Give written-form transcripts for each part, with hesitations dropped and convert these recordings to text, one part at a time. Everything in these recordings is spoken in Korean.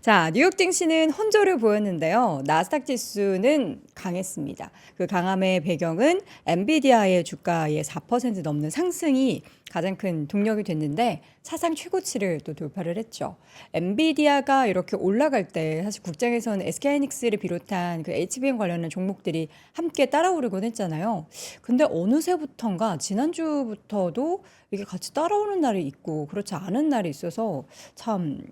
자, 뉴욕 증시는 혼조를 보였는데요. 나스닥 지수는 강했습니다. 그 강함의 배경은 엔비디아의 주가의 4% 넘는 상승이 가장 큰 동력이 됐는데 사상 최고치를 또 돌파를 했죠. 엔비디아가 이렇게 올라갈 때 사실 국장에서는 SK하이닉스를 비롯한 그 HBM 관련한 종목들이 함께 따라오르곤 했잖아요. 근데 어느새부턴가 지난주부터도 이게 같이 따라오는 날이 있고 그렇지 않은 날이 있어서 참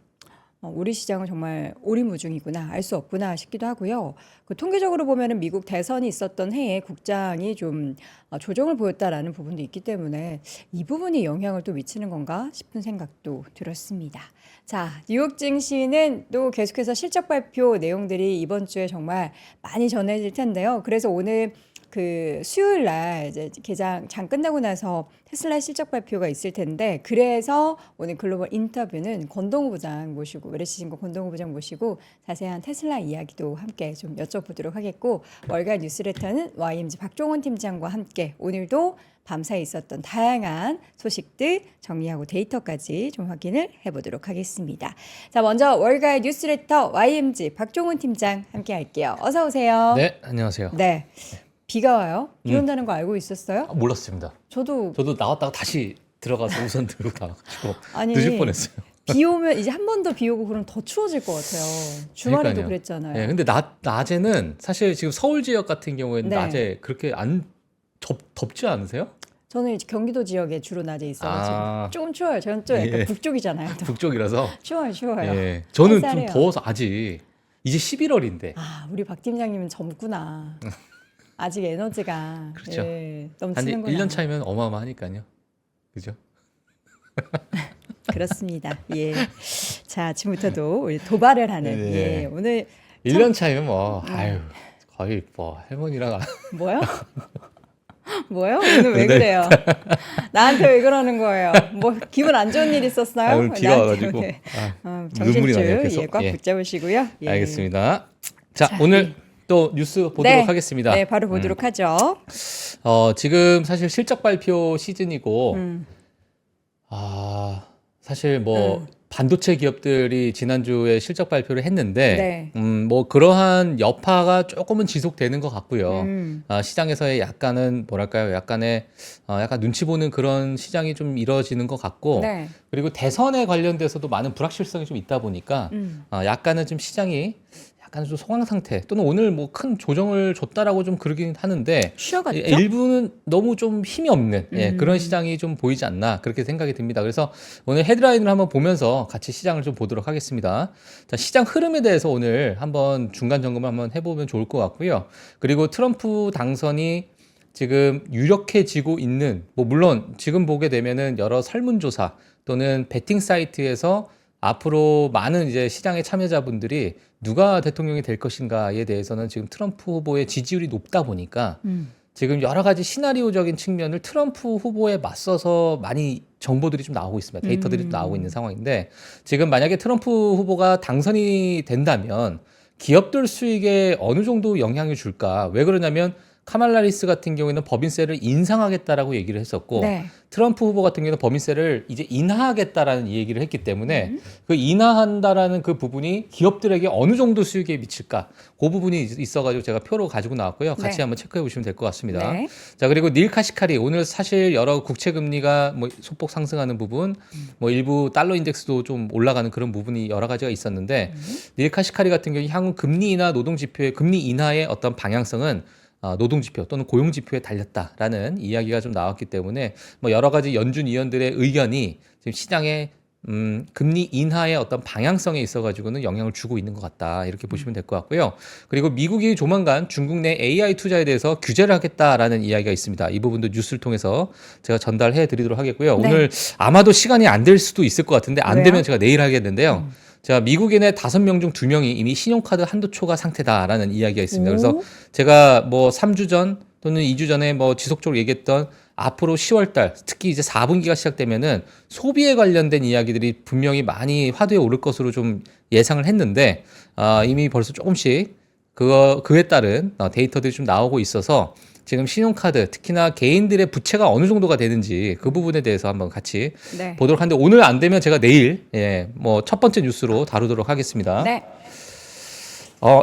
우리 시장은 정말 오리무중이구나, 알 수 없구나 싶기도 하고요. 그 통계적으로 보면은 미국 대선이 있었던 해에 국장이 좀 조정을 보였다라는 부분도 있기 때문에 이 부분이 영향을 또 미치는 건가 싶은 생각도 들었습니다. 자, 뉴욕 증시는 또 계속해서 실적 발표 내용들이 이번 주에 정말 많이 전해질 텐데요. 그래서 오늘 그 수요일 날 이제 장 끝나고 나서 테슬라 실적 발표가 있을 텐데 그래서 오늘 글로벌 인터뷰는 권동우 부장 모시고 외래시신고 권동우 부장 모시고 자세한 테슬라 이야기도 함께 좀 여쭤보도록 하겠고 월간 뉴스레터는 YMG 박종원 팀장과 함께 오늘도 밤사이 있었던 다양한 소식들 정리하고 데이터까지 좀 확인을 해보도록 하겠습니다. 자, 먼저 월간 뉴스레터 YMG 박종원 팀장 함께 할게요. 어서 오세요. 네, 안녕하세요. 네. 비가 와요? 비 온다는 거 알고 있었어요? 몰랐습니다. 저도 나왔다가 다시 들어가서 우산 들고 나가지고 아니 늦을 뻔했어요. 비 오면 이제 한 번 더 비 오고 그럼 더 추워질 것 같아요. 주말에도 그러니까요. 그랬잖아요. 네, 근데 낮에는 사실 지금 서울 지역 같은 경우에는 네. 낮에 그렇게 안 덥지 않으세요? 저는 이제 경기도 지역에 주로 낮에 있어가지고 아. 조금 추워요. 저는 좀 약간 예. 북쪽이잖아요. 또. 북쪽이라서. 추워요. 예. 저는 좀 쌀쌀해요. 더워서 아직 이제 11월인데. 아, 우리 박 팀장님은 젊구나. 아직 에너지가 그렇죠. 예, 한 넘치는구나. 1년 차이면 어마어마하니까요. 그죠? 그렇습니다. 예. 자, 지금부터도 우리 도발을 하는 네. 예, 오늘 1년 차이면 뭐 아유, 거의 뭐 할머니랑 뭐요? 뭐요? 오늘 왜 네. 그래요? 나한테 왜 그러는 거예요? 뭐 기분 안 좋은 일 있었나요? 오늘 비가 나한테 와가지고 오늘. 눈물이 나네요. 정신줄 계속. 예, 꽉 예. 붙잡으시고요. 예. 알겠습니다. 자, 자, 오늘 또 뉴스 보도록 네. 하겠습니다. 네, 바로 보도록 하죠. 지금 사실 실적 발표 시즌이고, 음. 사실 뭐 반도체 기업들이 지난주에 실적 발표를 했는데, 네. 뭐 그러한 여파가 조금은 지속되는 것 같고요. 음. 시장에서의 약간은 뭐랄까요, 약간 눈치 보는 그런 시장이 좀 이뤄지는 것 같고, 네. 그리고 대선에 관련돼서도 많은 불확실성이 좀 있다 보니까, 약간은 좀 시장이 약간 좀 소강 상태 또는 오늘 뭐 큰 조정을 줬다라고 좀 그러긴 하는데 쉬어갔죠? 일부는 너무 좀 힘이 없는 그런 시장이 좀 보이지 않나 그렇게 생각이 듭니다. 그래서 오늘 헤드라인을 한번 보면서 같이 시장을 좀 보도록 하겠습니다. 자, 시장 흐름에 대해서 오늘 한번 중간 점검을 한번 해보면 좋을 것 같고요. 그리고 트럼프 당선이 지금 유력해지고 있는 뭐 물론 지금 보게 되면은 여러 설문조사 또는 베팅 사이트에서 앞으로 많은 이제 시장의 참여자분들이 누가 대통령이 될 것인가에 대해서는 지금 트럼프 후보의 지지율이 높다 보니까 지금 여러 가지 시나리오적인 측면을 트럼프 후보에 맞서서 많이 정보들이 좀 나오고 있습니다. 데이터들이 좀 나오고 있는 상황인데 지금 만약에 트럼프 후보가 당선이 된다면 기업들 수익에 어느 정도 영향을 줄까? 왜 그러냐면 카말라 리스 같은 경우에는 법인세를 인상하겠다라고 얘기를 했었고 네. 트럼프 후보 같은 경우는 법인세를 이제 인하하겠다라는 이 얘기를 했기 때문에 그 인하한다라는 그 부분이 기업들에게 어느 정도 수익에 미칠까 그 부분이 있어가지고 제가 표로 가지고 나왔고요. 같이 네. 한번 체크해 보시면 될 것 같습니다. 네. 자, 그리고 닐 카시카리 오늘 사실 여러 국채 금리가 뭐 소폭 상승하는 부분, 뭐 일부 달러 인덱스도 좀 올라가는 그런 부분이 여러 가지가 있었는데 닐 카시카리 같은 경우 향후 금리 인하 노동 지표의 금리 인하의 어떤 방향성은 노동지표 또는 고용지표에 달렸다라는 이야기가 좀 나왔기 때문에 뭐 여러 가지 연준 위원들의 의견이 지금 시장에 금리 인하의 어떤 방향성에 있어가지고는 영향을 주고 있는 것 같다 이렇게 보시면 될 것 같고요. 그리고 미국이 조만간 중국 내 AI 투자에 대해서 규제를 하겠다라는 이야기가 있습니다. 이 부분도 뉴스를 통해서 제가 전달해 드리도록 하겠고요. 네. 오늘 아마도 시간이 안 될 수도 있을 것 같은데 안 왜요? 되면 제가 내일 하겠는데요. 자, 미국인의 5명 중 2명이 이미 신용카드 한도 초과 상태다라는 이야기가 있습니다. 그래서 제가 뭐 3주 전 또는 2주 전에 뭐 지속적으로 얘기했던 앞으로 10월 달, 특히 이제 4분기가 시작되면은 소비에 관련된 이야기들이 분명히 많이 화두에 오를 것으로 좀 예상을 했는데, 이미 벌써 조금씩 그에 따른 데이터들이 좀 나오고 있어서 지금 신용카드 특히나 개인들의 부채가 어느 정도가 되는지 그 부분에 대해서 한번 같이 네. 보도록 하는데 오늘 안 되면 제가 내일 뭐 첫 번째 뉴스로 다루도록 하겠습니다. 네.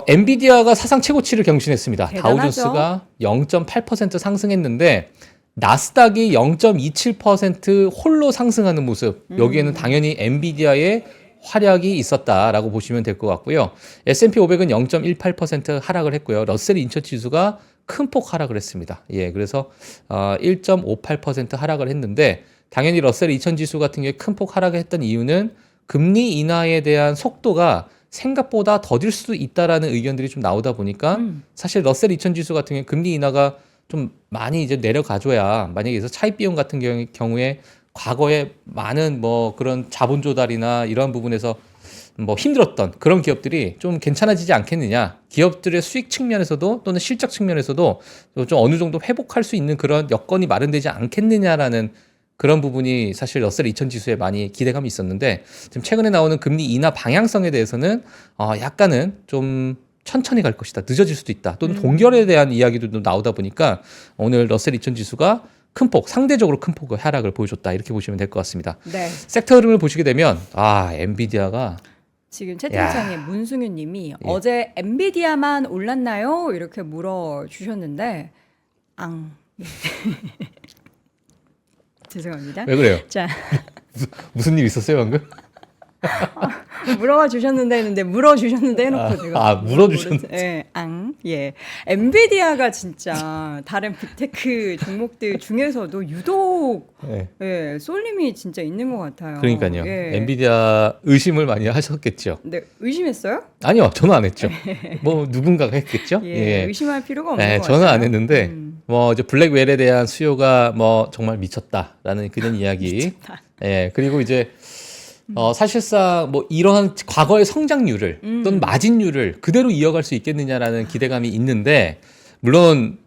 엔비디아가 사상 최고치를 경신했습니다. 대단하죠. 다우존스가 0.8% 상승했는데 나스닥이 0.27% 홀로 상승하는 모습. 여기에는 당연히 엔비디아의 활약이 있었다라고 보시면 될 것 같고요. S&P 500은 0.18% 하락을 했고요. 러셀 인처 지수가 큰 폭 하락을 했습니다. 예, 그래서 1.58% 하락을 했는데 당연히 러셀 2000 지수 같은 경우에 큰 폭 하락을 했던 이유는 금리 인하에 대한 속도가 생각보다 더딜 수도 있다라는 의견들이 좀 나오다 보니까 사실 러셀 2000 지수 같은 경우에 금리 인하가 좀 많이 이제 내려가줘야 만약에 그래서 차입 비용 같은 경우에 과거에 많은 뭐 그런 자본 조달이나 이러한 부분에서 뭐 힘들었던 그런 기업들이 좀 괜찮아지지 않겠느냐. 기업들의 수익 측면에서도 또는 실적 측면에서도 좀 어느 정도 회복할 수 있는 그런 여건이 마련되지 않겠느냐라는 그런 부분이 사실 러셀 2000 지수에 많이 기대감이 있었는데 지금 최근에 나오는 금리 인하 방향성에 대해서는 약간은 좀 천천히 갈 것이다. 늦어질 수도 있다. 또는 동결에 대한 이야기도 나오다 보니까 오늘 러셀 2000 지수가 큰 폭, 상대적으로 큰 폭의 하락을 보여줬다. 이렇게 보시면 될 것 같습니다. 네. 섹터 흐름을 보시게 되면 엔비디아가 지금 채팅창에 문승윤 님이 예. 어제 엔비디아만 올랐나요? 이렇게 물어주셨는데 예. 죄송합니다. 왜 그래요? 자, 무슨 일 있었어요 방금? 물어봐 주셨는데 했는데 물어주셨는데 해놓고 제가 물어주셨는데. 예. 엔비디아가 진짜 다른 빅테크 종목들 중에서도 유독 네. 쏠림이 진짜 있는 것 같아요. 그러니까요. 예. 엔비디아 의심을 많이 하셨겠죠. 네, 의심했어요? 아니요, 저는 안 했죠. 뭐 누군가가 했겠죠. 예, 의심할 필요가 없는 것 저는 같아요. 안 했는데 뭐 이제 블랙웰에 대한 수요가 뭐 정말 미쳤다라는 그런 이야기. 미쳤다. 예, 그리고 이제 사실상 뭐 이러한 과거의 성장률을 또는 마진율을 그대로 이어갈 수 있겠느냐라는 기대감이 있는데 물론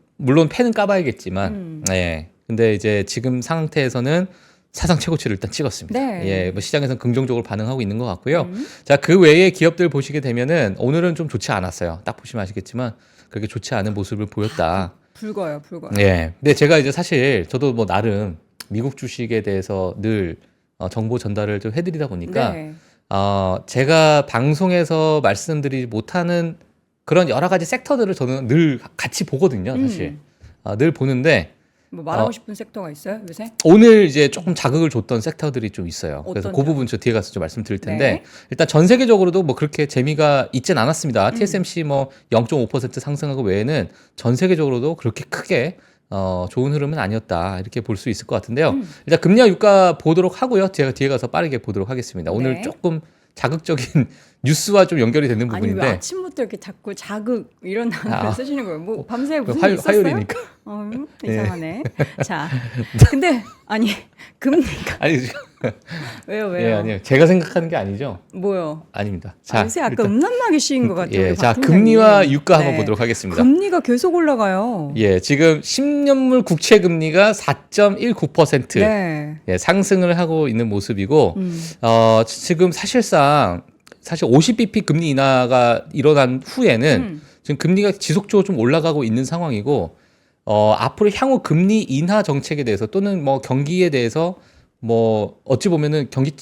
펜은 까봐야겠지만 근데 이제 지금 상태에서는 사상 최고치를 일단 찍었습니다. 네. 예, 뭐 시장에서는 긍정적으로 반응하고 있는 것 같고요. 자, 그 외에 기업들 보시게 되면은 오늘은 좀 좋지 않았어요. 딱 보시면 아시겠지만 그렇게 좋지 않은 모습을 보였다. 붉어요. 예. 근데 제가 이제 사실 저도 뭐 나름 미국 주식에 대해서 늘 정보 전달을 좀 해드리다 보니까 네. 제가 방송에서 말씀드리지 못하는 그런 여러 가지 섹터들을 저는 늘 같이 보거든요, 사실. 늘 보는데 뭐 말하고 싶은 섹터가 있어요, 요새? 오늘 이제 조금 자극을 줬던 섹터들이 좀 있어요. 그래서 어떤 그 부분 저 뒤에 가서 좀 말씀드릴 텐데 네. 일단 전 세계적으로도 뭐 그렇게 재미가 있진 않았습니다. TSMC 뭐 0.5% 상승하고 외에는 전 세계적으로도 그렇게 크게 좋은 흐름은 아니었다 이렇게 볼 수 있을 것 같은데요. 일단 금리와 유가 보도록 하고요. 제가 뒤에 가서 빠르게 보도록 하겠습니다. 오늘 네. 조금 자극적인 뉴스와 좀 연결이 되는 아니 부분인데 왜 아침부터 이렇게 자꾸 자극 이런 단어를 쓰시는 거예요? 뭐 밤새 무슨 일 있었어요? 화요일이니까. 이상하네. 자, 근데 아니 금리가 아니 왜요? 예, 아니요. 제가 생각하는 게 아니죠. 뭐요? 아닙니다. 요새 약간 음란마귀 씨인 것 같아요. 예, 우리 자 박 금리와 팀장님. 유가 한번 보도록 하겠습니다. 금리가 계속 올라가요. 예, 지금 10년물 국채 금리가 4.19% 네. 예, 상승을 하고 있는 모습이고 지금 사실 50bp 금리 인하가 일어난 후에는 지금 금리가 지속적으로 좀 올라가고 있는 상황이고 앞으로 향후 금리 인하 정책에 대해서 또는 뭐 경기에 대해서 뭐 어찌 보면은 경기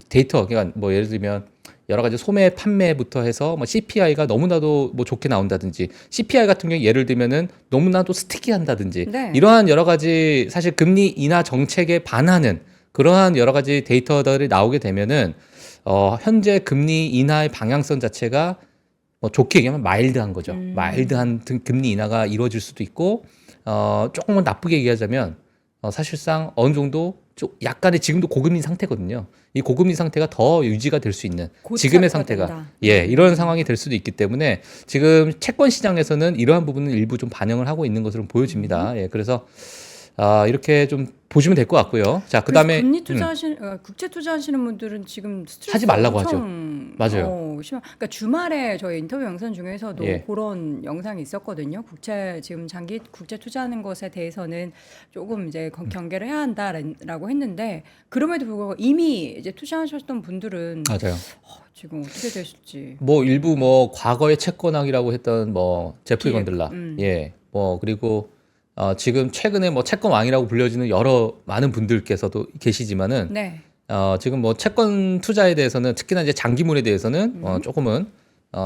데이터 그러니까 뭐 예를 들면 여러 가지 소매 판매부터 해서 뭐 CPI가 너무나도 뭐 좋게 나온다든지 CPI 같은 경우 예를 들면은 너무나도 스티키한다든지 네. 이러한 여러 가지 사실 금리 인하 정책에 반하는 그러한 여러 가지 데이터들이 나오게 되면은 현재 금리 인하의 방향성 자체가 뭐 좋게 얘기하면 마일드한 거죠. 마일드한 금리 인하가 이루어질 수도 있고 조금은 나쁘게 얘기하자면 사실상 어느 정도 좀 약간의 지금도 고금리 상태거든요. 이 고금리 상태가 더 유지가 될 수 있는 지금의 상태가 된다. 이런 상황이 될 수도 있기 때문에 지금 채권 시장에서는 이러한 부분은 일부 좀 반영을 하고 있는 것으로 보여집니다. 예, 그래서 이렇게 좀 보시면 될 것 같고요. 자, 그다음에 금리 국채 투자하시는 분들은 지금 스트레스 하지 말라고 하죠. 엄청, 맞아요. 그러니까 주말에 저희 인터뷰 영상 중에서도 예. 그런 영상이 있었거든요. 지금 장기 국채 투자하는 것에 대해서는 조금 이제 경계를 해야 한다라고 했는데 그럼에도 불구하고 이미 이제 투자하셨던 분들은 맞아요. 지금 어떻게 되실지. 뭐 일부 뭐 과거의 채권왕이라고 했던 뭐 제프리 기획, 건들라, 예, 뭐 그리고 지금 최근에 뭐 채권왕이라고 불려지는 여러 많은 분들께서도 계시지만은 네. 지금 뭐 채권 투자에 대해서는 특히나 이제 장기물에 대해서는 조금은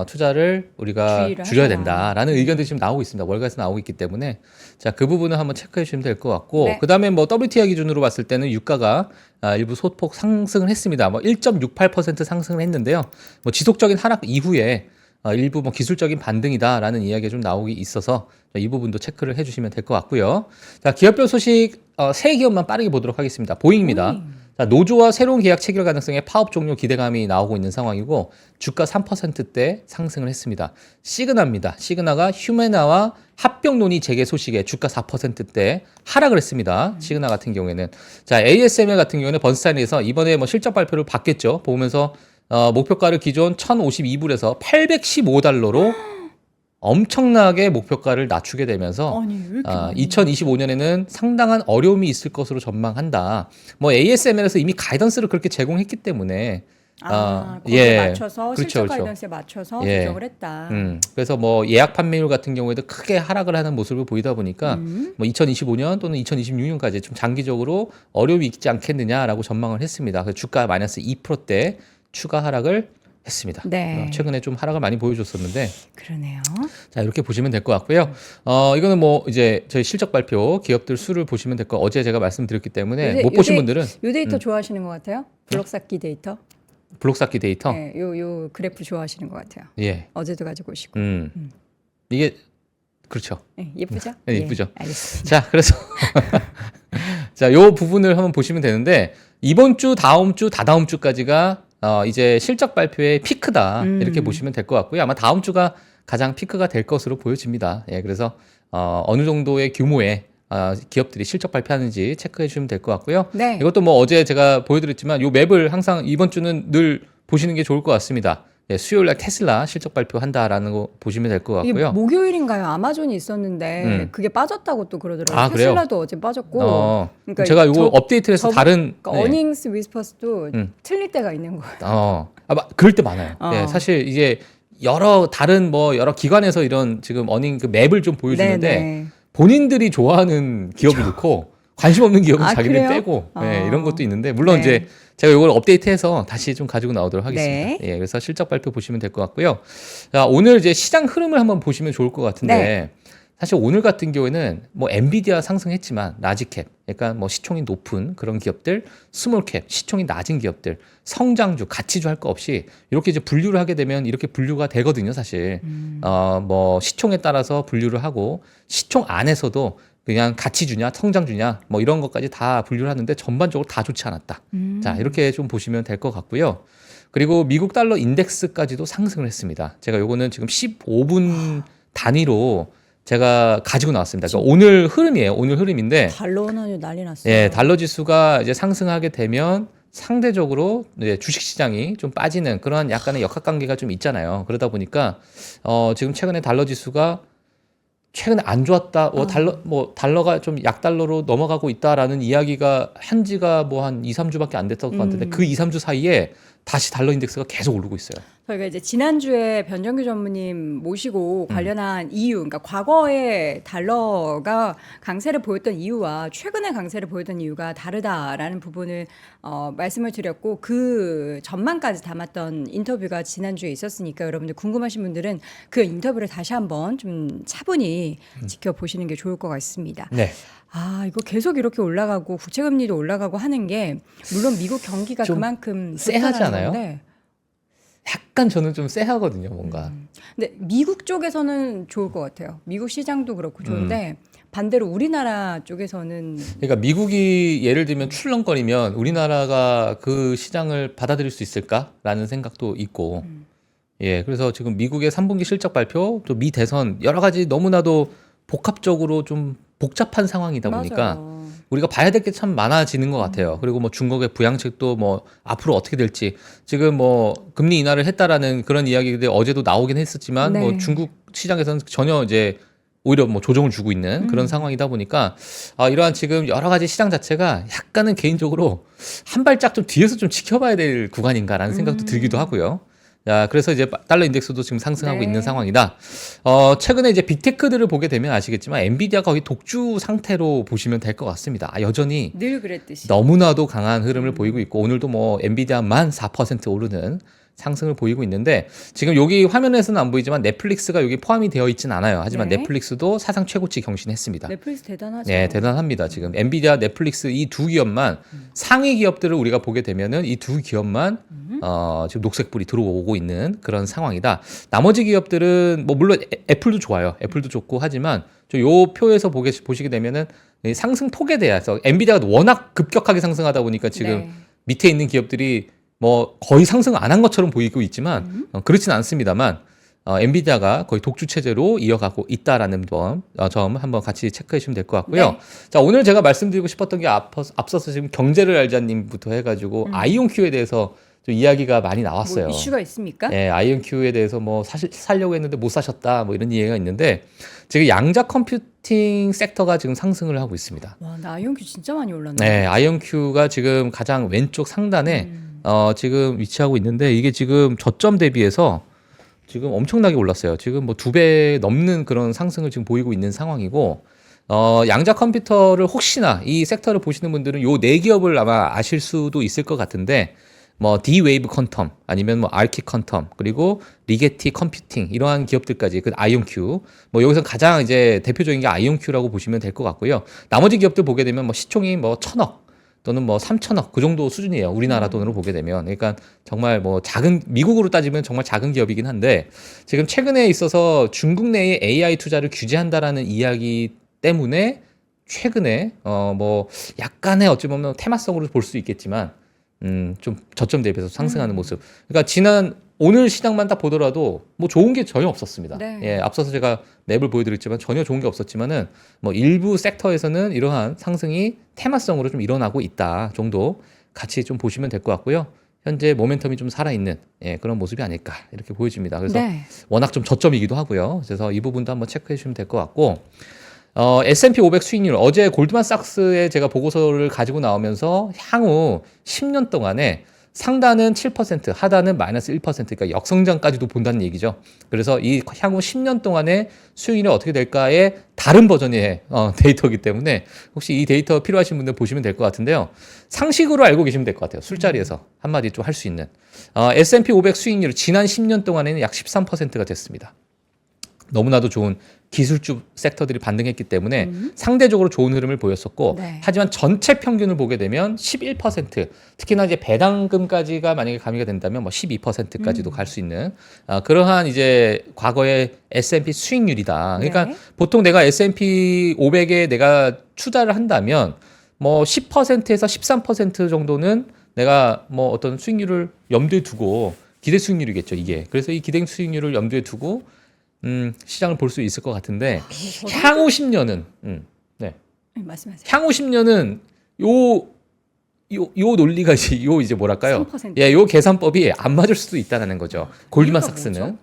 투자를 우리가 주의를 줄여야 하셔라. 된다라는 의견들이 지금 나오고 있습니다. 월가에서 나오고 있기 때문에 자, 그 부분을 한번 체크해 주시면 될 것 같고 네. 그다음에 뭐 WTI 기준으로 봤을 때는 유가가 일부 소폭 상승을 했습니다. 뭐 1.68% 상승을 했는데요. 뭐 지속적인 하락 이후에 일부 뭐 기술적인 반등이다라는 이야기가 좀 나오기 있어서 이 부분도 체크를 해주시면 될 것 같고요. 자, 기업별 소식 세 기업만 빠르게 보도록 하겠습니다. 보잉입니다. 자, 노조와 새로운 계약 체결 가능성에 파업 종료 기대감이 나오고 있는 상황이고 주가 3%대 상승을 했습니다. 시그나입니다. 시그나가 휴메나와 합병 논의 재개 소식에 주가 4%대 하락을 했습니다. 시그나 같은 경우에는 자, ASML 같은 경우에는 번스타인에서 이번에 뭐 실적 발표를 받겠죠. 보면서 목표가를 기존 1,052불에서 815달러로 엄청나게 목표가를 낮추게 되면서 아니, 왜 이렇게 많이 2025년에는 상당한 어려움이 있을 것으로 전망한다. 뭐 ASML에서 이미 가이던스를 그렇게 제공했기 때문에 거기에 맞춰서 그렇죠, 실적 그렇죠. 가이던스에 맞춰서 예. 조정을 했다. 그래서 뭐 예약 판매율 같은 경우에도 크게 하락을 하는 모습을 보이다 보니까 뭐 2025년 또는 2026년까지 좀 장기적으로 어려움이 있지 않겠느냐라고 전망을 했습니다. 그래서 주가 마이너스 2%대 추가 하락을 했습니다. 네. 최근에 좀 하락을 많이 보여줬었는데 그러네요. 자, 이렇게 보시면 될 것 같고요. 이거는 뭐 이제 저희 실적 발표 기업들 수를 보시면 될 거. 어제 제가 말씀드렸기 때문에 못 보신 분들은 요 데이터 좋아하시는 것 같아요. 블록 쌓기 데이터. 블록 쌓기 데이터. 네, 요 그래프 좋아하시는 것 같아요. 예. 어제도 가지고 오시고. 이게 그렇죠. 네, 예쁘죠? 네, 예쁘죠. 알겠습니다. 자, 그래서 자, 요 부분을 한번 보시면 되는데 이번 주, 다음 주, 다다음 주까지가 이제 실적 발표의 피크다 이렇게 보시면 될 것 같고요. 아마 다음 주가 가장 피크가 될 것으로 보여집니다. 예, 그래서 어느 정도의 규모의 기업들이 실적 발표하는지 체크해 주시면 될 것 같고요. 네. 이것도 뭐 어제 제가 보여드렸지만 요 맵을 항상 이번 주는 늘 보시는 게 좋을 것 같습니다. 예, 수요일 날 테슬라 실적 발표한다라는 거 보시면 될 것 이게 같고요. 목요일인가요? 아마존이 있었는데 그게 빠졌다고 또 그러더라고요. 아, 그래요? 테슬라도 어제 빠졌고. 그러니까 제가 이거 업데이트를 해서 다른 그러니까 어닝스 위스퍼스도 틀릴 때가 있는 거예요. 그럴 때 많아요. 어. 예, 사실 이게 여러 기관에서 이런 지금 어닝 그 맵을 좀 보여주는데 네네. 본인들이 좋아하는 기업을 넣고 관심 없는 기업은 자기들 그래요? 빼고 예, 이런 것도 있는데 물론 네. 이제 제가 이걸 업데이트해서 다시 좀 가지고 나오도록 하겠습니다. 네. 예, 그래서 실적 발표 보시면 될 것 같고요. 자, 오늘 이제 시장 흐름을 한번 보시면 좋을 것 같은데 네. 사실 오늘 같은 경우에는 뭐 엔비디아 상승했지만 라지캡, 그러니까 뭐 시총이 높은 그런 기업들, 스몰캡, 시총이 낮은 기업들, 성장주, 가치주 할 거 없이 이렇게 이제 분류를 하게 되면 이렇게 분류가 되거든요, 사실. 뭐 시총에 따라서 분류를 하고 시총 안에서도 그냥 가치주냐, 성장주냐, 뭐 이런 것까지 다 분류를 하는데 전반적으로 다 좋지 않았다. 자, 이렇게 좀 보시면 될 것 같고요. 그리고 미국 달러 인덱스까지도 상승을 했습니다. 제가 요거는 지금 15분 단위로 제가 가지고 나왔습니다. 그러니까 오늘 흐름이에요. 오늘 흐름인데 달러 원화율 난리 났어요. 예, 달러 지수가 이제 상승하게 되면 상대적으로 이제 주식 시장이 좀 빠지는 그런 약간의 역학관계가 좀 있잖아요. 그러다 보니까 지금 최근에 달러 지수가 최근에 안 좋았다. 달러가 좀 약달러로 넘어가고 있다라는 이야기가 한 지가 뭐 한 2, 3주밖에 안 됐던 것 같은데 그 2, 3주 사이에 다시 달러 인덱스가 계속 오르고 있어요. 저희가 이제 지난주에 변정규 전무님 모시고 관련한 이유, 그러니까 과거에 달러가 강세를 보였던 이유와 최근에 강세를 보였던 이유가 다르다라는 부분을 말씀을 드렸고 그 전망까지 담았던 인터뷰가 지난주에 있었으니까 여러분들 궁금하신 분들은 그 인터뷰를 다시 한번 좀 차분히 지켜보시는 게 좋을 것 같습니다. 네. 이거 계속 이렇게 올라가고 국채금리도 올라가고 하는 게 물론 미국 경기가 좀 그만큼 쎄하지 좋다라는 않아요? 건데 약간 저는 좀 쎄하거든요, 뭔가. 근데 미국 쪽에서는 좋을 것 같아요. 미국 시장도 그렇고 좋은데 반대로 우리나라 쪽에서는 그러니까 미국이 예를 들면 출렁거리면 우리나라가 그 시장을 받아들일 수 있을까라는 생각도 있고, 예, 그래서 지금 미국의 3분기 실적 발표, 또 미 대선 여러 가지 너무나도 복합적으로 좀 복잡한 상황이다 보니까 맞아요. 우리가 봐야 될 게 참 많아지는 것 같아요. 그리고 뭐 중국의 부양책도 뭐 앞으로 어떻게 될지 지금 뭐 금리 인하를 했다라는 그런 이야기들이 어제도 나오긴 했었지만 네. 뭐 중국 시장에서는 전혀 이제 오히려 뭐 조정을 주고 있는 그런 상황이다 보니까 이러한 지금 여러 가지 시장 자체가 약간은 개인적으로 한 발짝 좀 뒤에서 좀 지켜봐야 될 구간인가라는 생각도 들기도 하고요. 자, 그래서 이제 달러 인덱스도 지금 상승하고 네. 있는 상황이다. 최근에 이제 빅테크들을 보게 되면 아시겠지만 엔비디아가 거의 독주 상태로 보시면 될 것 같습니다. 여전히 늘 그랬듯이. 너무나도 강한 흐름을 보이고 있고 오늘도 뭐 엔비디아만 4% 오르는 상승을 보이고 있는데 지금 여기 화면에서는 안 보이지만 넷플릭스가 여기 포함이 되어 있진 않아요. 하지만 네. 넷플릭스도 사상 최고치 경신했습니다. 넷플릭스 대단하죠. 네, 대단합니다. 지금 엔비디아, 넷플릭스 이 두 기업만 상위 기업들을 우리가 보게 되면은 이 두 기업만 지금 녹색불이 들어오고 있는 그런 상황이다. 나머지 기업들은 뭐 물론 애플도 좋아요. 애플도 좋고 하지만 요 표에서 보시게 되면은 이 상승 폭에 대해서 엔비디아가 워낙 급격하게 상승하다 보니까 지금 네. 밑에 있는 기업들이 뭐 거의 상승 안 한 것처럼 보이고 있지만 그렇지는 않습니다만 엔비디아가 거의 독주 체제로 이어가고 있다라는 점 한번 같이 체크해 주시면 될 것 같고요. 네. 자, 오늘 제가 말씀드리고 싶었던 게 앞서서 지금 경제를 알자님부터 해가지고 아이온큐에 대해서 좀 이야기가 많이 나왔어요. 뭐 이슈가 있습니까? 네, 아이온큐에 대해서 뭐 사실 살려고 했는데 못 사셨다 뭐 이런 이야기가 있는데 지금 양자 컴퓨팅 섹터가 지금 상승을 하고 있습니다. 와, 나 아이온큐 진짜 많이 올랐네. 네, 아이온큐가 지금 가장 왼쪽 상단에 지금 위치하고 있는데 이게 지금 저점 대비해서 지금 엄청나게 올랐어요. 지금 뭐 2배 넘는 그런 상승을 지금 보이고 있는 상황이고 양자 컴퓨터를 혹시나 이 섹터를 보시는 분들은 요 네 기업을 아마 아실 수도 있을 것 같은데 뭐 D-Wave 퀀텀 아니면 뭐 아키 퀀텀 그리고 리게티 컴퓨팅 이러한 기업들까지 그 아이온큐 뭐 여기서 가장 이제 대표적인 게 아이온큐라고 보시면 될 것 같고요. 나머지 기업들 보게 되면 뭐 시총이 뭐 1,000억 또는 뭐 3,000억 그 정도 수준이에요. 우리나라 돈으로 보게 되면. 그러니까 정말 뭐 작은 미국으로 따지면 정말 작은 기업이긴 한데 지금 최근에 있어서 중국 내에 AI 투자를 규제한다라는 이야기 때문에 최근에 뭐 약간의 어찌 보면 테마성으로 볼 수 있겠지만 좀 저점 대비해서 상승하는 모습. 그러니까 오늘 시장만 딱 보더라도 뭐 좋은 게 전혀 없었습니다. 네. 예, 앞서서 제가 맵을 보여드렸지만 전혀 좋은 게 없었지만은 뭐 일부 섹터에서는 이러한 상승이 테마성으로 좀 일어나고 있다 정도 같이 좀 보시면 될 것 같고요. 현재 모멘텀이 좀 살아있는 그런 모습이 아닐까 이렇게 보여집니다. 그래서 네. 워낙 좀 저점이기도 하고요. 그래서 이 부분도 한번 체크해 주시면 될 것 같고 S&P 500 수익률 어제 골드만삭스의 제가 보고서를 가지고 나오면서 향후 10년 동안에 상단은 7%, 하단은 마이너스 1%, 그러니까 역성장까지도 본다는 얘기죠. 그래서 이 향후 10년 동안의 수익률이 어떻게 될까의 다른 버전의 데이터이기 때문에 혹시 이 데이터 필요하신 분들 보시면 될 것 같은데요. 상식으로 알고 계시면 될 것 같아요. 술자리에서 한마디 좀 할 수 있는. S&P 500 수익률이 지난 10년 동안에는 약 13%가 됐습니다. 너무나도 좋은 기술주 섹터들이 반등했기 때문에 상대적으로 좋은 흐름을 보였었고 네. 하지만 전체 평균을 보게 되면 11% 특히나 이제 배당금까지가 만약에 가미가 된다면 뭐 12%까지도 갈 수 있는 그러한 이제 과거의 S&P 수익률이다. 그러니까 네. 보통 내가 S&P 500에 내가 투자를 한다면 뭐 10%에서 13% 정도는 내가 뭐 어떤 수익률을 염두에 두고 기대 수익률이겠죠, 이게. 그래서 이 기대 수익률을 염두에 두고 시장을 볼 수 있을 것 같은데 향후 10년은 네. 네, 말씀하세요. 향후 10년은 요 논리가 이제 뭐랄까요? 3%. 예, 요 계산법이 안 맞을 수도 있다는 거죠. 골드만 이유가 삭스는. 뭐죠?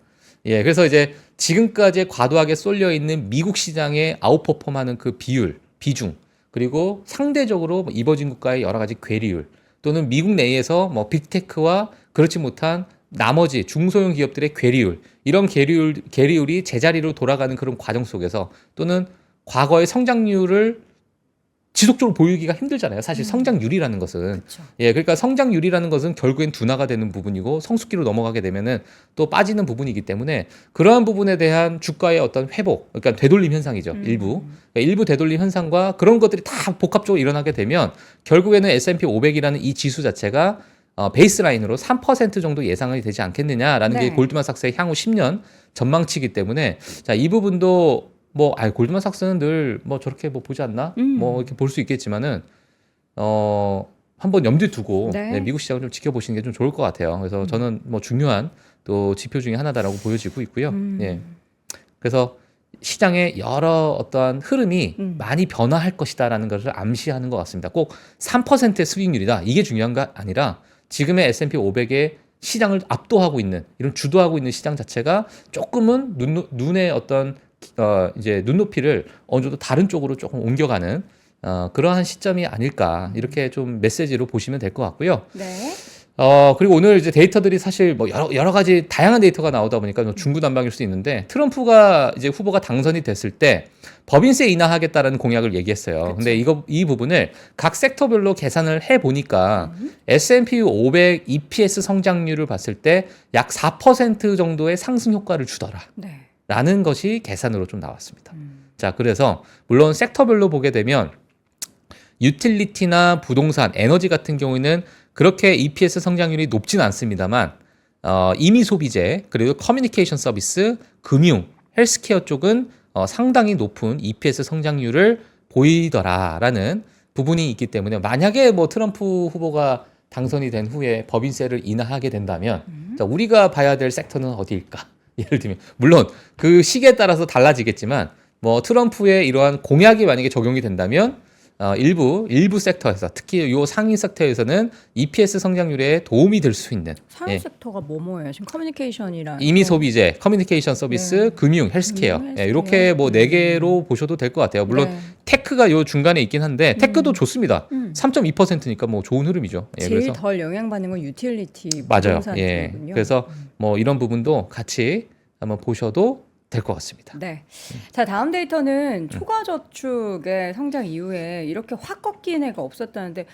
예, 그래서 이제 지금까지 과도하게 쏠려 있는 미국 시장에 아웃퍼폼하는 그 비중, 그리고 상대적으로 뭐 이버진 국가의 여러 가지 괴리율, 또는 미국 내에서 뭐 빅테크와 그렇지 못한 나머지 중소형 기업들의 괴리율, 이런 괴리율이 제자리로 돌아가는 그런 과정 속에서 또는 과거의 성장률을 지속적으로 보이기가 힘들잖아요. 사실 성장률이라는 것은. 그쵸. 예, 그러니까 성장률이라는 것은 결국엔 둔화가 되는 부분이고 성숙기로 넘어가게 되면은 또 빠지는 부분이기 때문에 그러한 부분에 대한 주가의 어떤 회복, 그러니까 되돌림 현상이죠. 일부. 그러니까 일부 되돌림 현상과 그런 것들이 다 복합적으로 일어나게 되면 결국에는 S&P 500이라는 이 지수 자체가 베이스라인으로 3% 정도 예상이 되지 않겠느냐라는 네. 게 골드만삭스의 향후 10년 전망치이기 때문에 자, 이 부분도 뭐 골드만삭스는 늘 뭐 저렇게 뭐 보지 않나? 뭐 이렇게 볼 수 있겠지만은 한번 염두에 두고 네. 네, 미국 시장을 좀 지켜보시는 게 좀 좋을 것 같아요. 그래서 저는 뭐 중요한 또 지표 중에 하나다라고 보여지고 있고요. 예. 그래서 시장의 여러 어떠한 흐름이 음. 많이 변화할 것이다라는 것을 암시하는 것 같습니다. 꼭 3%의 수익률이다. 이게 중요한 게 아니라 지금의 S&P 500의 시장을 압도하고 있는 이런 주도하고 있는 시장 자체가 조금은 눈의 어떤 이제 눈높이를 어느 정도 다른 쪽으로 조금 옮겨가는 그러한 시점이 아닐까 이렇게 좀 메시지로 보시면 될 것 같고요. 네. 그리고 오늘 이제 데이터들이 사실 뭐 여러 가지 다양한 데이터가 나오다 보니까 뭐 중구난방일 수도 있는데 트럼프가 이제 후보가 당선이 됐을 때 법인세 인하하겠다라는 공약을 얘기했어요. 근데 이 부분을 각 섹터별로 계산을 해 보니까 S&P 500 EPS 성장률을 봤을 때 약 4% 정도의 상승 효과를 주더라. 네. 라는 것이 계산으로 좀 나왔습니다. 자, 그래서 물론 섹터별로 보게 되면 유틸리티나 부동산, 에너지 같은 경우에는 그렇게 EPS 성장률이 높진 않습니다만 임의 소비재, 그리고 커뮤니케이션 서비스, 금융, 헬스케어 쪽은 상당히 높은 EPS 성장률을 보이더라라는 부분이 있기 때문에 만약에 뭐 트럼프 후보가 당선이 된 후에 법인세를 인하하게 된다면 자, 우리가 봐야 될 섹터는 어디일까? 예를 들면 물론 그 시기에 따라서 달라지겠지만 뭐 트럼프의 이러한 공약이 만약에 적용이 된다면 일부 섹터에서 특히 요 상위 섹터에서는 EPS 성장률에 도움이 될 수 있는 상위 섹터가 뭐예요? 지금 커뮤니케이션이랑 임의 소비재, 커뮤니케이션 서비스, 네. 금융, 헬스케어 헬스케어. 이렇게 뭐 네 개로 보셔도 될 것 같아요. 물론 네. 테크가 요 중간에 있긴 한데 테크도 좋습니다. 3.2%니까 뭐 좋은 흐름이죠. 예, 제일 그래서 덜 영향받는 건 유틸리티 맞아요. 부동산 예. 쪽이군요. 그래서 뭐 이런 부분도 같이 한번 보셔도 될 것 같습니다. 네. 자, 다음 데이터는 초과 저축의 성장 이후에 이렇게 확 꺾인 해가 없었다는데,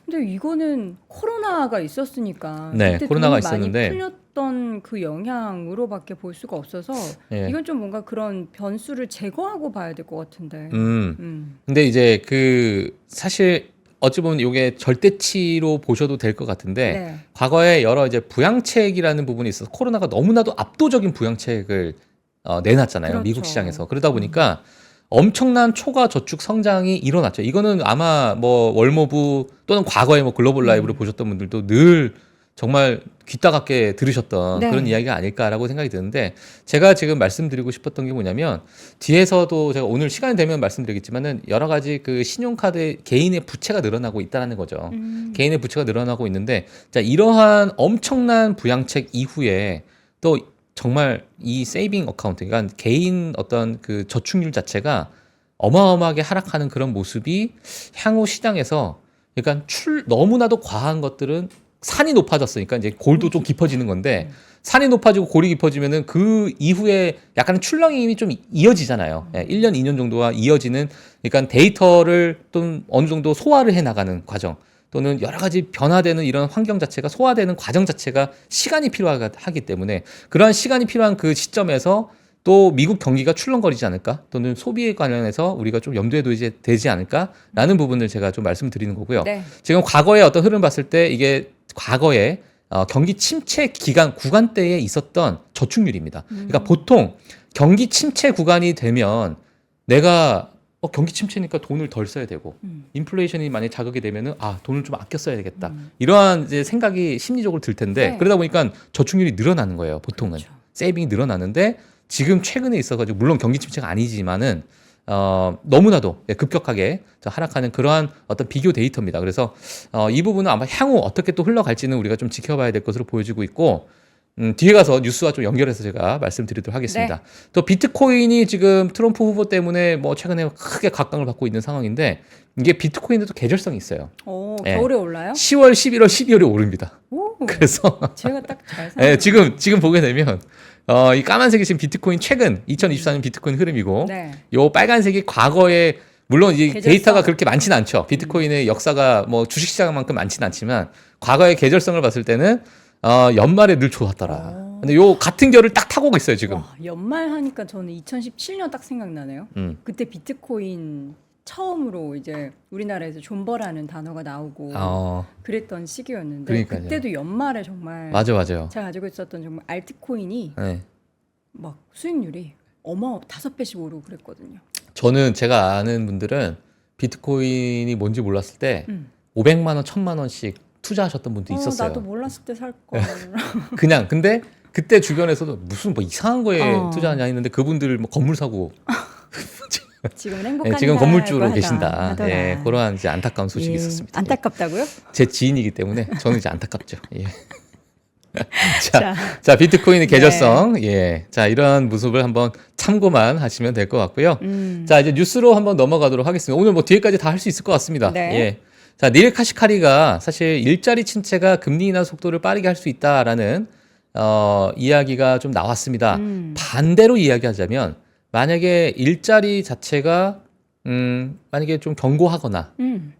근데 이거는 코로나가 있었으니까 네, 그때 코로나가 돈이 많이 있었는데 풀렸던 그 영향으로밖에 볼 수가 없어서 예. 이건 좀 뭔가 그런 변수를 제거하고 봐야 될 것 같은데. 근데 이제 그 사실 어찌 보면 이게 절대치로 보셔도 될 것 같은데 네. 과거에 여러 이제 부양책이라는 부분이 있어서 코로나가 너무나도 압도적인 부양책을 내놨잖아요. 그렇죠. 미국 시장에서. 그러다 보니까 엄청난 초과 저축 성장이 일어났죠. 이거는 아마 뭐 월모부 또는 과거에 뭐 글로벌 라이브를 보셨던 분들도 늘 정말 귀따갑게 들으셨던 네. 그런 이야기가 아닐까라고 생각이 드는데 제가 지금 말씀드리고 싶었던 게 뭐냐면 뒤에서도 제가 오늘 시간이 되면 말씀드리겠지만은 여러 가지 그 신용카드 개인의 부채가 늘어나고 있다는 거죠. 개인의 부채가 늘어나고 있는데 자 이러한 엄청난 부양책 이후에 또 정말 이 세이빙 어카운트, 그러니까 개인 어떤 그 저축률 자체가 어마어마하게 하락하는 그런 모습이 향후 시장에서 그러니까 너무나도 과한 것들은 산이 높아졌으니까 이제 골도 좀 깊어지는 건데 산이 높아지고 골이 깊어지면은 그 이후에 약간 출렁임이 좀 이어지잖아요. 1년, 2년 정도가 이어지는 그러니까 데이터를 좀 어느 정도 소화를 해 나가는 과정. 또는 여러 가지 변화되는 이런 환경 자체가 소화되는 과정 자체가 시간이 필요하기 때문에 그러한 시간이 필요한 그 시점에서 또 미국 경기가 출렁거리지 않을까 또는 소비에 관련해서 우리가 좀 염두에 둬야 되지 않을까라는 부분을 제가 좀 말씀드리는 거고요. 네. 지금 과거의 어떤 흐름 봤을 때 이게 과거에 경기 침체 구간 때에 있었던 저축률입니다. 그러니까 보통 경기 침체 구간이 되면 내가 경기 침체니까 돈을 덜 써야 되고 인플레이션이 만약에 자극이 되면은 돈을 좀 아껴 써야 되겠다. 이러한 이제 생각이 심리적으로 들 텐데 네. 그러다 보니까 저축률이 늘어나는 거예요. 보통은 그렇죠. 세이빙이 늘어나는데 지금 최근에 있어가지고 물론 경기 침체가 아니지만은 너무나도 급격하게 하락하는 그러한 어떤 비교 데이터입니다. 그래서 이 부분은 아마 향후 어떻게 또 흘러갈지는 우리가 좀 지켜봐야 될 것으로 보여지고 있고 뒤에 가서 뉴스와 좀 연결해서 제가 말씀드리도록 하겠습니다. 네. 또 비트코인이 지금 트럼프 후보 때문에 뭐 최근에 크게 각광을 받고 있는 상황인데 이게 비트코인에도 계절성이 있어요. 네. 겨울에 올라요? 10월, 11월, 12월에 오릅니다. 오, 그래서 제가 딱 잘 네, 사. 지금 보게 되면 이 까만색이 지금 비트코인 최근 2024년 비트코인 흐름이고 네. 요 빨간색이 과거에 물론 이 계절성. 데이터가 그렇게 많지는 않죠. 비트코인의 역사가 뭐 주식시장만큼 많지는 않지만 과거의 계절성을 봤을 때는 연말에 늘 좋았더라. 근데 요 같은 결을 딱 타고 있어요 지금. 와, 연말 하니까 저는 2017년 딱 생각나네요. 그때 비트코인 처음으로 이제 우리나라에서 존버라는 단어가 나오고 그랬던 시기였는데 그러니까요. 그때도 연말에 정말 맞아요. 제가 가지고 있었던 정말 알트코인이 네. 막 수익률이 5배씩 오르고 그랬거든요. 저는 제가 아는 분들은 비트코인이 뭔지 몰랐을 때 500만 원, 1000만 원씩 투자하셨던 분도 있었어요. 나도 몰랐을 때 살 걸. 그냥 근데 그때 주변에서도 무슨 뭐 이상한 거에 어. 투자하냐 했는데 그분들 뭐 건물 사고 지금은 예, 행복한 지금 건물주로 하다 계신다. 하더라. 예, 그러한 이제 안타까운 소식이 예, 있었습니다. 안타깝다고요? 제 지인이기 때문에 저는 이제 안타깝죠. 예. 자, 자, 비트코인의 네. 계절성. 예. 자, 이러한 모습을 한번 참고만 하시면 될 것 같고요. 자, 이제 뉴스로 한번 넘어가도록 하겠습니다. 오늘 뭐 뒤에까지 다 할 수 있을 것 같습니다. 네. 예. 자, 닐 카시카리가 사실 일자리 침체가 금리 인하 속도를 빠르게 할 수 있다라는 이야기가 좀 나왔습니다. 반대로 이야기하자면 만약에 일자리 자체가 만약에 좀 견고하거나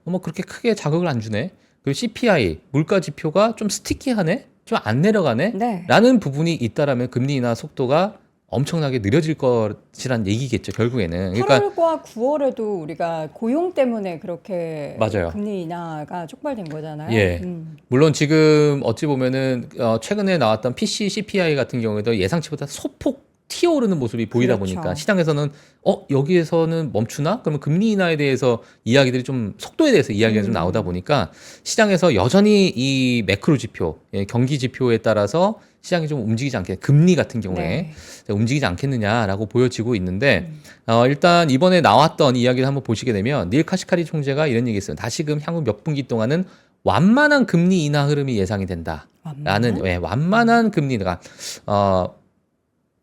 뭐 그렇게 크게 자극을 안 주네. 그리고 CPI 물가 지표가 좀 스티키하네. 좀 안 내려가네. 네. 라는 부분이 있다라면 금리 인하 속도가 엄청나게 느려질 것이란 얘기겠죠. 결국에는. 그러니까 8월과 9월에도 우리가 고용 때문에 그렇게 맞아요. 금리 인하가 촉발된 거잖아요. 예. 물론 지금 어찌 보면은 최근에 나왔던 PC CPI 같은 경우에도 예상치보다 소폭 튀어오르는 모습이 보이다 그렇죠. 보니까 시장에서는 여기에서는 멈추나? 그러면 금리 인하에 대해서 이야기들이 좀 속도에 대해서 이야기가 좀 나오다 보니까 시장에서 여전히 이 매크로 지표, 경기 지표에 따라서 시장이 좀 움직이지 않게 금리 같은 경우에 네. 움직이지 않겠느냐라고 보여지고 있는데 일단 이번에 나왔던 이야기를 한번 보시게 되면 닐 카시카리 총재가 이런 얘기했어요. 다시금 향후 몇 분기 동안은 완만한 금리 인하 흐름이 예상이 된다라는 완만한 금리가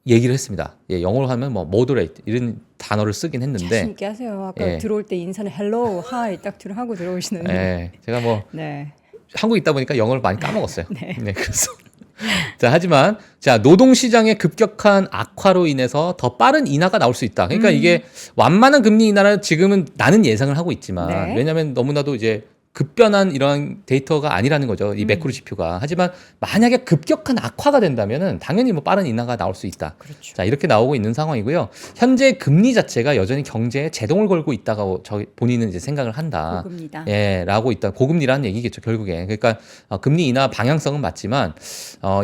얘기를 했습니다. 예, 영어로 하면 뭐 moderate 이런 단어를 쓰긴 했는데 자신 있게 하세요. 아까 예. 들어올 때 인사는 hello, hi 딱 하고 들어오시는데. 예, 제가 뭐 네. 한국에 있다 보니까 영어를 많이 까먹었어요. 네, 그래서 자, 하지만 자, 노동 시장의 급격한 악화로 인해서 더 빠른 인하가 나올 수 있다. 그러니까 이게 완만한 금리 인하를 지금은 나는 예상을 하고 있지만 네. 왜냐하면 너무나도 이제 급변한 이러한 데이터가 아니라는 거죠. 이 매크로 지표가. 하지만 만약에 급격한 악화가 된다면은 당연히 뭐 빠른 인하가 나올 수 있다. 그렇죠. 자, 이렇게 나오고 있는 상황이고요. 현재 금리 자체가 여전히 경제에 제동을 걸고 있다고 본인은 이제 생각을 한다. 고금리다. 예, 라고 있다. 고금리라는 얘기겠죠, 결국에. 그러니까 금리 인하 방향성은 맞지만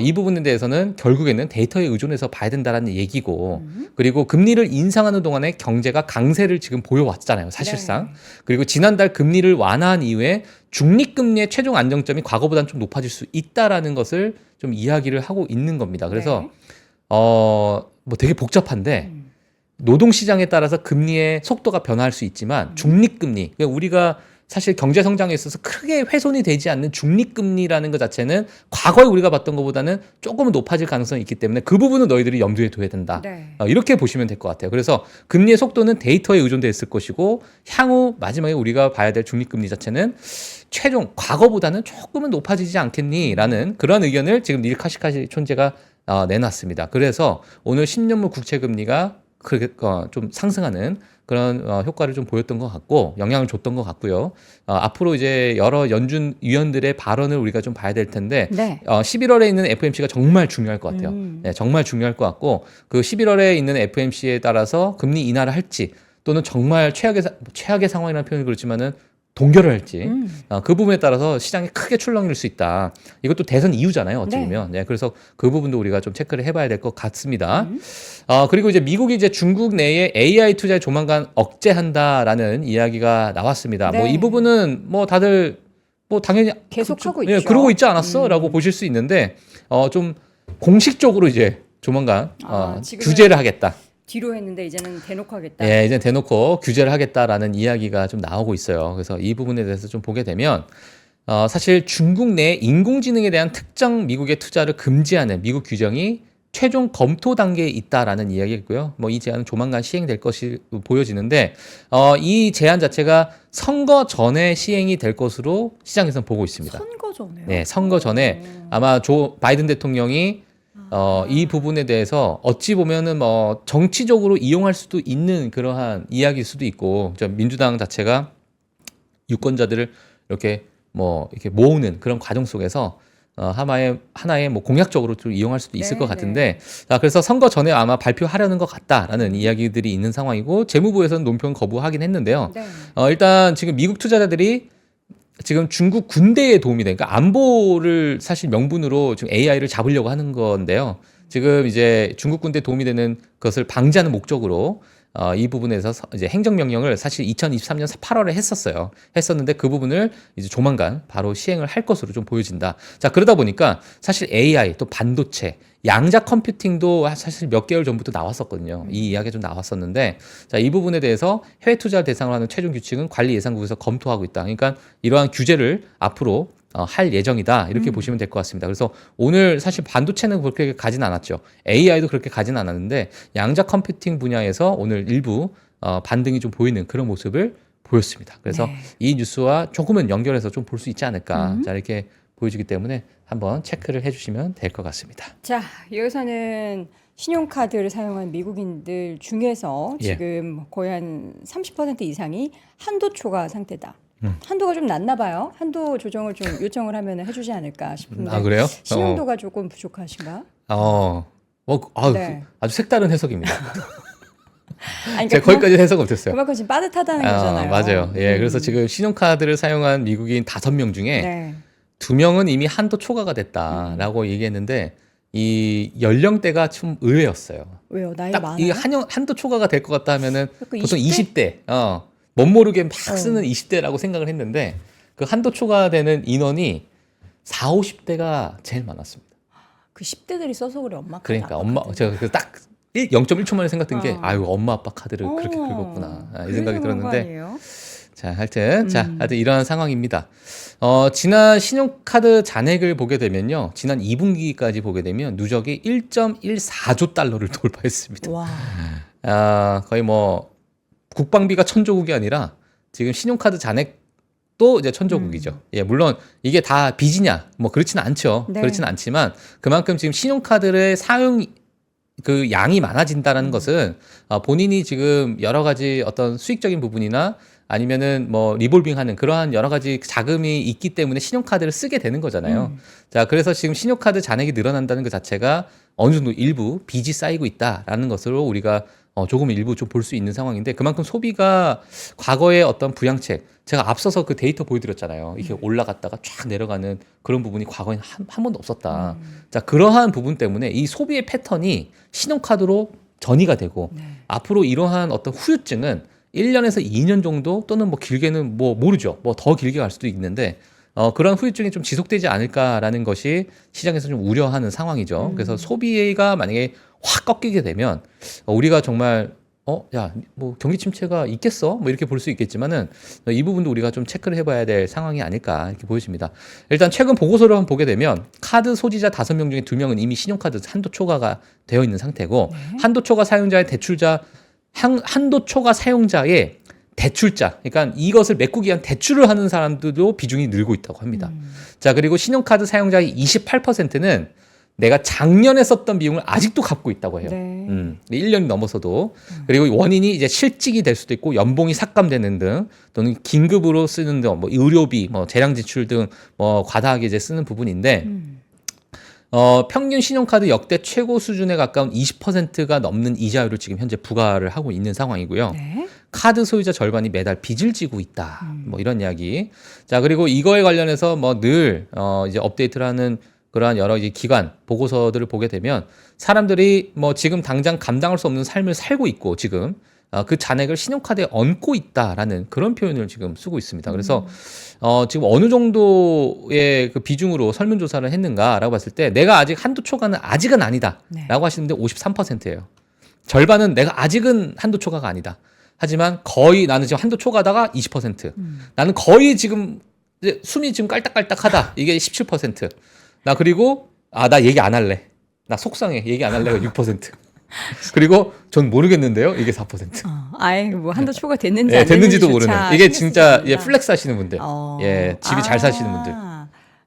이 부분에 대해서는 결국에는 데이터에 의존해서 봐야 된다라는 얘기고 그리고 금리를 인상하는 동안에 경제가 강세를 지금 보여왔잖아요, 사실상. 네. 그리고 지난달 금리를 완화한 이후에 중립금리의 최종 안정점이 과거보다는 좀 높아질 수 있다라는 것을 좀 이야기를 하고 있는 겁니다. 그래서 네. 뭐 되게 복잡한데 노동시장에 따라서 금리의 속도가 변화할 수 있지만 중립금리, 그러니까 우리가 사실 경제 성장에 있어서 크게 훼손이 되지 않는 중립금리라는 것 자체는 과거에 우리가 봤던 것보다는 조금은 높아질 가능성이 있기 때문에 그 부분은 너희들이 염두에 둬야 된다. 네. 이렇게 보시면 될 것 같아요. 그래서 금리의 속도는 데이터에 의존돼 있을 것이고 향후 마지막에 우리가 봐야 될 중립금리 자체는 최종 과거보다는 조금은 높아지지 않겠니라는 그런 의견을 지금 닐 카시카시 총재가 내놨습니다. 그래서 오늘 10년물 국채금리가 그렇게 좀 상승하는 그런 효과를 좀 보였던 것 같고 영향을 줬던 것 같고요. 앞으로 이제 여러 연준 위원들의 발언을 우리가 좀 봐야 될 텐데 네. 11월에 있는 FMC가 정말 중요할 것 같아요. 네, 정말 중요할 것 같고 그 11월에 있는 FMC에 따라서 금리 인하를 할지 또는 정말 최악의 상황이라는 표현이 그렇지만은 동결을 할지 그 부분에 따라서 시장이 크게 출렁일 수 있다. 이것도 대선 이후잖아요. 어찌 네. 보면. 네, 그래서 그 부분도 우리가 좀 체크를 해봐야 될 것 같습니다. 그리고 이제 미국이 이제 중국 내에 AI 투자에 조만간 억제한다라는 이야기가 나왔습니다. 네. 뭐 이 부분은 뭐 다들 뭐 당연히 계속하고 예, 있죠. 그러고 있지 않았어라고 보실 수 있는데 좀 공식적으로 이제 조만간 지금은- 규제를 하겠다. 뒤로 했는데 이제는 대놓고 하겠다. 예, 이제 대놓고 규제를 하겠다라는 이야기가 좀 나오고 있어요. 그래서 이 부분에 대해서 좀 보게 되면 사실 중국 내 인공지능에 대한 특정 미국의 투자를 금지하는 미국 규정이 최종 검토 단계에 있다라는 이야기고요. 뭐 이 제안은 조만간 시행될 것이 보여지는데 이 제안 자체가 선거 전에 시행이 될 것으로 시장에서는 보고 있습니다. 선거 전에요. 네, 선거 전에 아마 바이든 대통령이 이 부분에 대해서 어찌 보면은 뭐 정치적으로 이용할 수도 있는 그러한 이야기일 수도 있고, 민주당 자체가 유권자들을 이렇게 이렇게 모으는 그런 과정 속에서 하나의 뭐 공약적으로 좀 이용할 수도 있을 네, 것 같은데, 자, 그래서 선거 전에 아마 발표하려는 것 같다라는 이야기들이 있는 상황이고, 재무부에서는 논평 거부하긴 했는데요. 네. 일단 지금 미국 투자자들이 지금 중국 군대에 도움이 되니까 안보를 사실 명분으로 지금 AI를 잡으려고 하는 건데요. 지금 이제 중국 군대에 도움이 되는 것을 방지하는 목적으로 이 부분에서 이제 행정명령을 사실 2023년 8월에 했었는데 그 부분을 이제 조만간 바로 시행을 할 것으로 좀 보여진다. 자, 그러다 보니까 사실 AI 또 반도체, 양자 컴퓨팅도 사실 몇 개월 전부터 나왔었거든요. 이 이야기가 좀 나왔었는데, 자, 이 부분에 대해서 해외 투자를 대상으로 하는 최종 규칙은 관리 예산국에서 검토하고 있다. 그러니까 이러한 규제를 앞으로 할 예정이다. 이렇게 보시면 될 것 같습니다. 그래서 오늘 사실 반도체는 그렇게 가진 않았죠. AI도 그렇게 가진 않았는데 양자 컴퓨팅 분야에서 오늘 일부 반등이 좀 보이는 그런 모습을 보였습니다. 그래서 네. 이 뉴스와 조금은 연결해서 좀 볼 수 있지 않을까. 자, 이렇게 보여지기 때문에 한번 체크를 해주시면 될 것 같습니다. 자, 여기서는 신용카드를 사용한 미국인들 중에서 예. 지금 거의 한 30% 이상이 한도 초과 상태다. 한도가 좀 낮나 봐요. 한도 조정을 좀 요청을 하면 해주지 않을까 싶은데. 아, 그래요? 신용도가 조금 부족하신가? 네. 아주 색다른 해석입니다. 아니, 제가 거기까지 해석 못했어요. 그만큼 지금 빠듯하다는 거잖아요. 맞아요. 예, 그래서 지금 신용카드를 사용한 미국인 5명 중에 네. 2명은 이미 한도 초과가 됐다라고 얘기했는데 이 연령대가 좀 의외였어요. 왜요? 나이가 딱 많아요? 이 한도 초과가 될 것 같다 하면은 약간 보통 20대? 20대, 멋 모르게 막 쓰는 20대라고 생각을 했는데 그 한도 초과되는 인원이 4, 50대가 제일 많았습니다. 그 10대들이 써서 그래, 엄마 카드. 그러니까 아빠 엄마 카드. 제가 0.1초 만에 생각든 게 어. 아유 엄마 아빠 카드를 그렇게 긁었구나 이 생각이 그래서 그런 거 들었는데 아니에요? 자 하여튼 이러한 상황입니다. 지난 신용카드 잔액을 보게 되면요 지난 2분기까지 보게 되면 누적이 1.14조 달러를 돌파했습니다. 와. 거의 뭐 국방비가 천조국이 아니라 지금 신용카드 잔액도 이제 천조국이죠. 예, 물론 이게 다 빚이냐 뭐 그렇지는 않죠. 네. 그렇지는 않지만 그만큼 지금 신용카드의 사용 그 양이 많아진다라는 것은 본인이 지금 여러 가지 어떤 수익적인 부분이나 아니면은 뭐 리볼빙하는 그러한 여러 가지 자금이 있기 때문에 신용카드를 쓰게 되는 거잖아요. 자, 그래서 지금 신용카드 잔액이 늘어난다는 것 자체가 어느 정도 일부 빚이 쌓이고 있다라는 것으로 우리가 조금 일부 좀 볼 수 있는 상황인데 그만큼 소비가 과거의 어떤 부양책 제가 앞서서 그 데이터 보여드렸잖아요. 이게 올라갔다가 쫙 내려가는 그런 부분이 과거에는 한 번도 없었다. 자, 그러한 부분 때문에 이 소비의 패턴이 신용카드로 전이가 되고 네. 앞으로 이러한 어떤 후유증은 1년에서 2년 정도 또는 뭐 길게는 뭐 모르죠. 뭐 더 길게 갈 수도 있는데 그런 후유증이 좀 지속되지 않을까라는 것이 시장에서 좀 우려하는 상황이죠. 그래서 소비가 만약에 확 꺾이게 되면 우리가 정말 뭐 경기 침체가 있겠어? 뭐 이렇게 볼 수 있겠지만은 이 부분도 우리가 좀 체크를 해봐야 될 상황이 아닐까 이렇게 보여집니다. 일단 최근 보고서를 한번 보게 되면 카드 소지자 5명 중에 2명은 이미 신용카드 한도 초과가 되어 있는 상태고 한도 초과 사용자의 한도 초과 사용자의 대출자, 그러니까 이것을 메꾸기 위한 대출을 하는 사람들도 비중이 늘고 있다고 합니다. 자, 그리고 신용카드 사용자의 28%는 내가 작년에 썼던 비용을 아직도 갚고 있다고 해요. 네. 1년이 넘어서도. 그리고 원인이 이제 실직이 될 수도 있고 연봉이 삭감되는 등 또는 긴급으로 쓰는 등 뭐 의료비, 뭐 재량 지출 등 뭐 과다하게 이제 쓰는 부분인데 평균 신용카드 역대 최고 수준에 가까운 20%가 넘는 이자율을 지금 현재 부과를 하고 있는 상황이고요. 네. 카드 소유자 절반이 매달 빚을 지고 있다. 뭐 이런 이야기. 자, 그리고 이거에 관련해서 뭐 늘 이제 업데이트를 하는 그러한 여러 이제 기관 보고서들을 보게 되면 사람들이 뭐 지금 당장 감당할 수 없는 삶을 살고 있고 지금 그 잔액을 신용카드에 얹고 있다라는 그런 표현을 지금 쓰고 있습니다. 그래서 지금 어느 정도의 그 비중으로 설문조사를 했는가라고 봤을 때 내가 아직 한도 초과는 아직은 아니다라고 네. 하시는데 53%예요. 절반은 내가 아직은 한도 초과가 아니다. 하지만 거의 나는 지금 한도 초과다가 20%. 나는 거의 지금 이제 숨이 지금 깔딱깔딱하다. 이게 17%. 나 그리고 나 얘기 안 할래. 나 속상해. 얘기 안 할래가 6%. 그리고 전 모르겠는데요. 이게 4%. 아예 뭐 한도 초과 됐는지 예, 안 됐는지도 됐는지조차 모르는. 이게 신경 진짜 쓰지 않는다. 플렉스 하시는 분들. 예, 집이 잘 사시는 분들.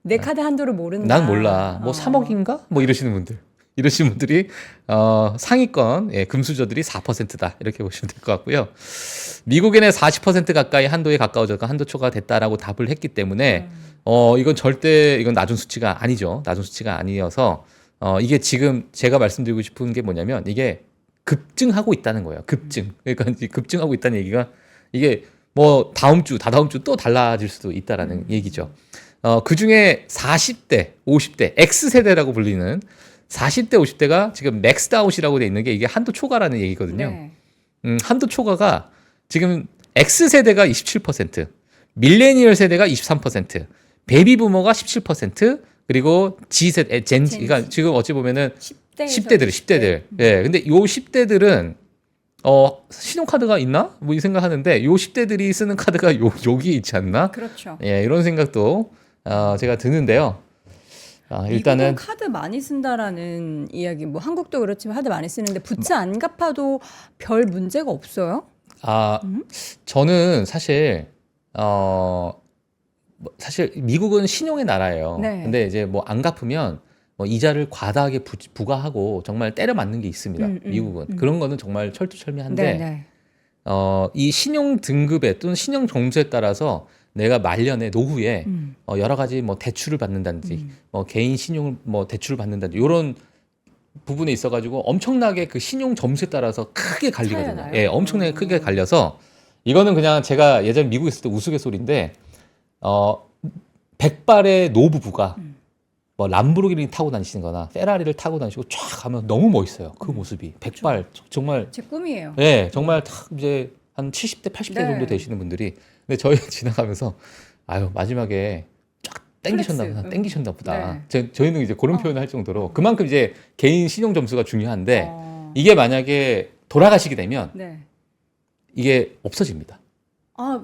내 카드 한도를 모른다. 난 몰라. 뭐 3억인가? 뭐 이러시는 분들. 이러시는 분들이 상위권 금수저들이 4%다. 이렇게 보시면 될 것 같고요. 미국인의 40% 가까이 한도에 가까워져서 한도 초과가 됐다라고 답을 했기 때문에 이건 절대 이건 낮은 수치가 아니죠. 낮은 수치가 아니어서 이게 지금 제가 말씀드리고 싶은 게 뭐냐면 이게 급증하고 있다는 거예요. 급증. 그러니까 이제 급증하고 있다는 얘기가 이게 뭐 다음 주, 다다음 주 또 달라질 수도 있다라는 얘기죠. 그 중에 40대, 50대, X세대라고 불리는 40대, 50대가 지금 맥스드아웃이라고 돼 있는 게 이게 한도 초과라는 얘기거든요. 네. 한도 초과가 지금 X세대가 27%, 밀레니얼 세대가 23%, 베이비 부머가 17%, 그리고 G세대, 그러니까 지금 어찌 보면은 10대들. 예. 근데 요 10대들은 신용카드가 있나? 뭐 이 생각하는데 요 10대들이 쓰는 카드가 여기 있지 않나? 그렇죠. 예, 이런 생각도 제가 드는데요. 일단은 일단은 카드 많이 쓴다라는 이야기, 뭐 한국도 그렇지만 카드 많이 쓰는데 부채 안 갚아도 별 문제가 없어요? 저는 사실 사실 미국은 신용의 나라예요. 네. 근데 이제 뭐 안 갚으면 이자를 과다하게 부과하고 정말 때려 맞는 게 있습니다. 미국은 그런 거는 정말 철두철미한데 네. 이 신용 등급에 또는 신용 점수에 따라서 내가 말년에 노후에 여러 가지 뭐 대출을 받는다든지 뭐 개인 신용을 뭐 대출을 받는다든지 이런 부분에 있어가지고 엄청나게 그 신용 점수에 따라서 크게 갈리거든요. 차이나요? 예, 엄청나게 크게 갈려서 이거는 그냥 제가 예전에 미국에 있을 때 우스갯소리인데 100발의 노부부가 뭐 람보르기니 타고 다니시거나 페라리를 타고 다니시고 쫙 가면 너무 멋있어요. 그 모습이 100발 정말 제 꿈이에요. 예, 정말 딱 이제 한 70대, 80대 네. 정도 되시는 분들이 근데 저희 지나가면서 아유 마지막에 쫙 땡기셨나 플렉스. 보다, 땡기셨나 보다. 네. 저희는 이제 그런 표현을 할 정도로 그만큼 이제 개인 신용 점수가 중요한데 이게 이게 만약에 돌아가시게 되면 네. 이게 없어집니다.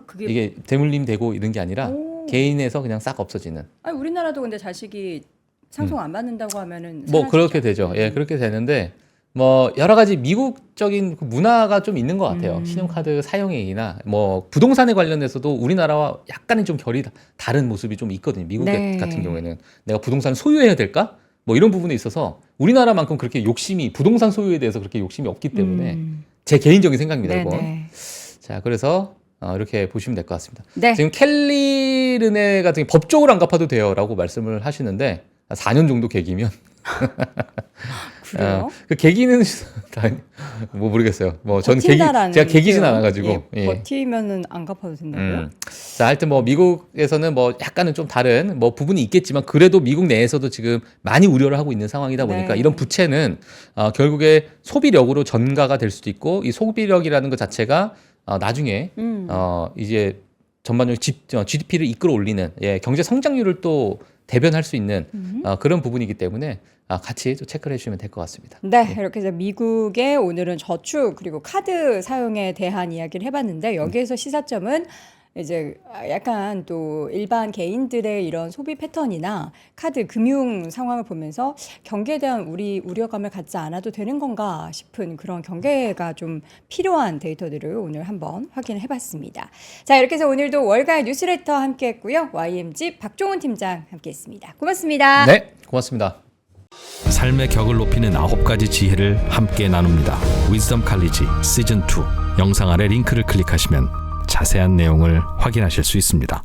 그게 이게 대물림 되고 이런 게 아니라 오. 개인에서 그냥 싹 없어지는. 아니, 우리나라도 근데 자식이 상속 안 받는다고 하면은 뭐 사라지죠. 그렇게 되죠. 예, 그렇게 되는데 뭐 여러 가지 미국적인 그 문화가 좀 있는 것 같아요. 신용카드 사용액이나 뭐 부동산에 관련해서도 우리나라와 약간은 좀 결이 다른 모습이 좀 있거든요. 미국 네. 같은 경우에는 내가 부동산 소유해야 될까? 뭐 이런 부분에 있어서 우리나라만큼 그렇게 욕심이 부동산 소유에 대해서 그렇게 욕심이 없기 때문에 제 개인적인 생각입니다. 이건. 네네. 자, 그래서 이렇게 보시면 될 것 같습니다. 네. 지금 켈리 르네 같은 게 법적으로 안 갚아도 돼요라고 말씀을 하시는데 4년 정도 계기면 그래요? 그 계기는 뭐 모르겠어요. 뭐 전 제가 계기진 않아가지고 예, 버티면은 안 갚아도 된다고요? 자, 하여튼 뭐 미국에서는 뭐 약간은 좀 다른 뭐 부분이 있겠지만 그래도 미국 내에서도 지금 많이 우려를 하고 있는 상황이다 보니까 네. 이런 부채는 결국에 소비력으로 전가가 될 수도 있고 이 소비력이라는 것 자체가 나중에 이제 전반적으로 GDP를 이끌어 올리는 경제 성장률을 또 대변할 수 있는 그런 부분이기 때문에 같이 좀 체크를 해주시면 될 것 같습니다. 네, 이렇게 해서 미국의 오늘은 저축 그리고 카드 사용에 대한 이야기를 해봤는데 여기에서 시사점은 이제 약간 또 일반 개인들의 이런 소비 패턴이나 카드 금융 상황을 보면서 경기에 대한 우리 우려감을 갖지 않아도 되는 건가 싶은 그런 경계가 좀 필요한 데이터들을 오늘 한번 확인을 해봤습니다. 자, 이렇게 해서 오늘도 월가의 뉴스레터 함께했고요. YMG 박종훈 팀장 함께했습니다. 고맙습니다. 네, 고맙습니다. 삶의 격을 높이는 9가지 지혜를 함께 나눕니다. 위즈덤 칼리지 시즌 2 영상 아래 링크를 클릭하시면 자세한 내용을 확인하실 수 있습니다.